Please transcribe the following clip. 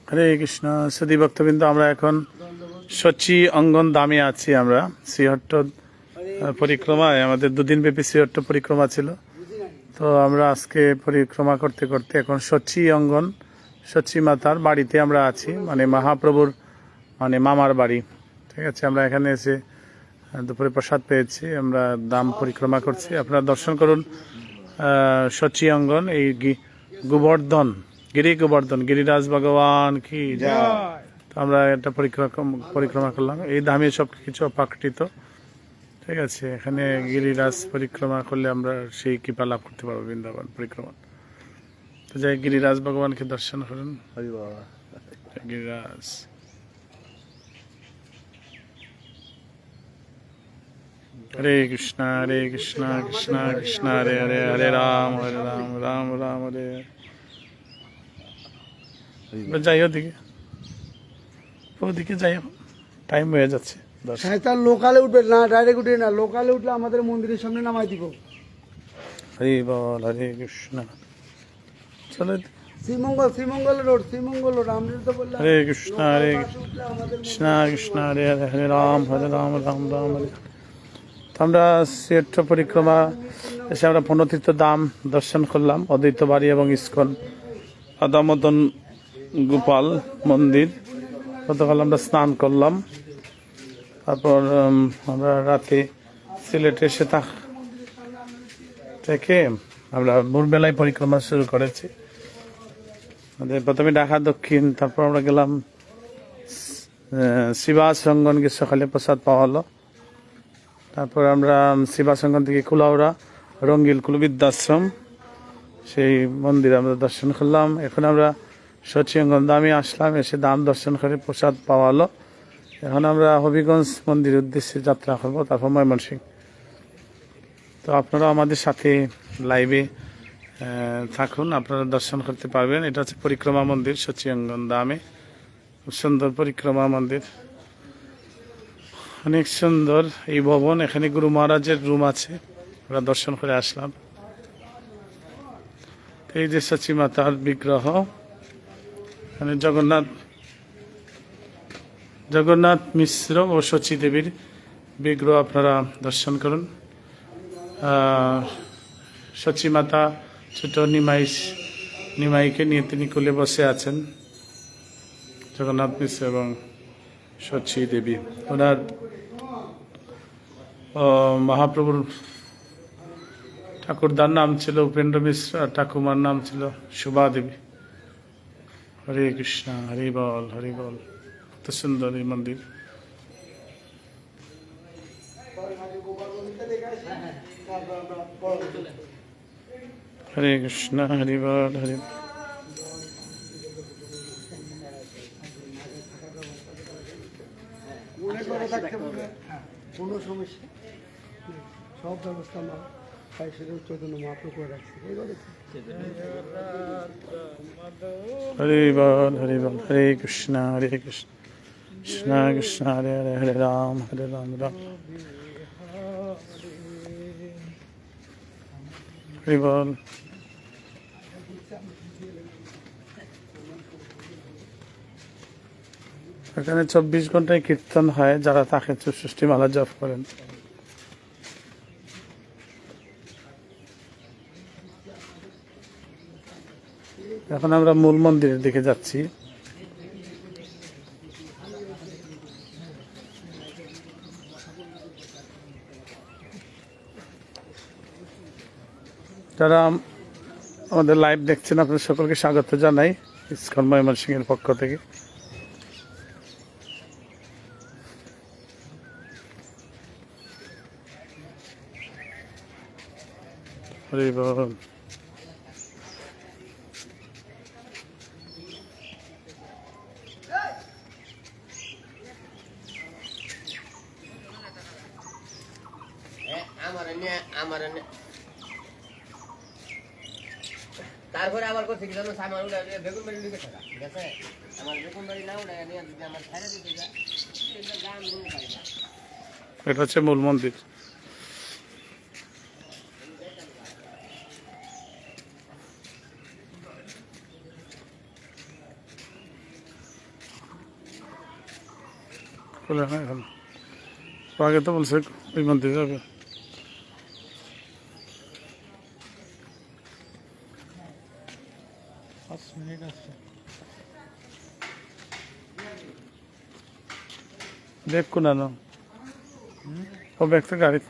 হরে কৃষ্ণ সুধী ভক্তবৃন্দ, আমরা এখন সচি অঙ্গন দামে আছি। আমরা শ্রীহট্ট পরিক্রমায়, আমাদের দুদিন ব্যাপী শ্রীহট্ট পরিক্রমা ছিল। তো আমরা আজকে পরিক্রমা করতে করতে এখন সচি অঙ্গন, সচি মাতার বাড়িতে আমরা আছি, মানে মহাপ্রভুর মামার বাড়ি। ঠিক আছে, আমরা এখানে এসে দুপুরে প্রসাদ পেয়েছি। আমরা দাম পরিক্রমা করছি, আপনারা দর্শন করুন। সচি অঙ্গন, এই গোবর্ধন, গিরি গোবর্ধন, গিরিরাজ ভগবান কি জয়। তো আমরা এটা পরিক্রমা করলাম। এই ধামে সব কিছু অপ্রাকৃত। ঠিক আছে, এখানে গিরিরাজ পরিক্রমা করলে আমরা সেই কৃপা লাভ করতে পারবো, বৃন্দাবন পরিক্রমা। তো যাই, গিরিরাজ ভগবানকে দর্শন করুন। গিরিরাজ হরে কৃষ্ণ হরে কৃষ্ণ কৃষ্ণ কৃষ্ণ হরে হরে, হরে রাম রাম রাম হরে। যাই ওদিকে যাই, টাইম হয়ে যাচ্ছে। লোকালে উঠবে না, ডাইরেক্ট উঠে না, লোকালে উঠলে আমাদের মন্দিরের সামনে নামাই দিব। হরে বল, হরে কৃষ্ণ। চলো, শ্রীমঙ্গল রোড আমরা তো বললাম হরে কৃষ্ণ হরে কৃষ্ণ কৃষ্ণ হরে হরে, হরে রাম রাম রাম হরে। তো আমরা শ্রীহট্ট পরিক্রমা এসে আমরা পুণ্যতীর্থ ধাম দর্শন করলাম, অদ্বৈত বাড়ি এবং ইস্কন রাধামদন গোপাল মন্দির। গতকাল আমরা স্নান করলাম। তারপর আমরা রাতে সিলেটে এসে থেকে আমরা ভোরবেলায় পরিক্রমা শুরু করেছি। প্রথমে ঢাকা দক্ষিণ, তারপর আমরা গেলাম শিবাস রঙ্গন, গিয়ে সকালে প্রসাদ পাওয়া হলো। তারপর আমরা শিবাস রঙ্গন থেকে কুলাউড়া রঙ্গিল কুলবিদ্যাশ্রম, সেই মন্দির আমরা দর্শন করলাম। এখন আমরা সচি অঙ্গন দামে আসলাম, এসে দাম দর্শন করে প্রসাদ পাওয়া হলো। এখন আমরা হবিগঞ্জ মন্দির উদ্দেশ্যে যাত্রা করবো, তারপর ময়মনসিংহ। তো আপনারা আমাদের সাথে লাইভে থাকুন, আপনারা দর্শন করতে পারবেন। এটা হচ্ছে পরিক্রমা মন্দির, সচি অঙ্গন দামে। খুব সুন্দর পরিক্রমা মন্দির, অনেক সুন্দর এই ভবন। এখানে গুরু মহারাজের রুম আছে, আমরা দর্শন করে আসলাম। এই যে সচি মাতার বিগ্রহ, এখানে জগন্নাথ মিশ্র ও সচি দেবীর বিগ্রহ আপনারা দর্শন করুন। সচি মাতা ছোট নিমাইকে নিয়ে তিনি কোলে বসে আছেন, জগন্নাথ মিশ্র এবং সচি দেবী। ওনার মহাপ্রভুর ঠাকুরদার নাম ছিল উপেন্দ্র মিশ্র, আর ঠাকুমার নাম ছিল শোভা দেবী। হরে কৃষ্ণ, হরি বল, হরি বল। কত সুন্দর এই মন্দির। হরে কৃষ্ণ, হরি বল, হরি বল। কোনো সমস্যা, সব ব্যবস্থা চৈতন্য মহাপ্রভু করে রাখছে। হরে বল, হরে বল। হরে কৃষ্ণ কৃষ্ণ কৃষ্ণ হরে হরে, হরে রাম রাম। হরে বল। এখানে 24 ঘন্টায় কীর্তন হয়, যারা তাকে 64 মালা জপ করেন। এখন আমরা মূল মন্দিরের দিকে যাচ্ছি। যারা আমাদের লাইভ দেখছেন, আপনাদের সকলকে স্বাগত জানাই ইস্কন ময়মনসিংহের পক্ষ থেকে। হরি বল। তারপরে আবার করছে কি জানো, সামান উড়ে বেগুন বাড়ি লিখে থাকা, ঠিক আছে? আমার বেগুন বাড়ি না উড়ে নিয়ে যদি আমার ছাড়া দিতে যায়, গান গুলো পাই না। এটা হচ্ছে মূল মন্দির। খুলে না এখন। তো আগে তো বলছে ওই মন্দিরে যাবে। দেখ কোন ও ব্যাগ তো গাড়ি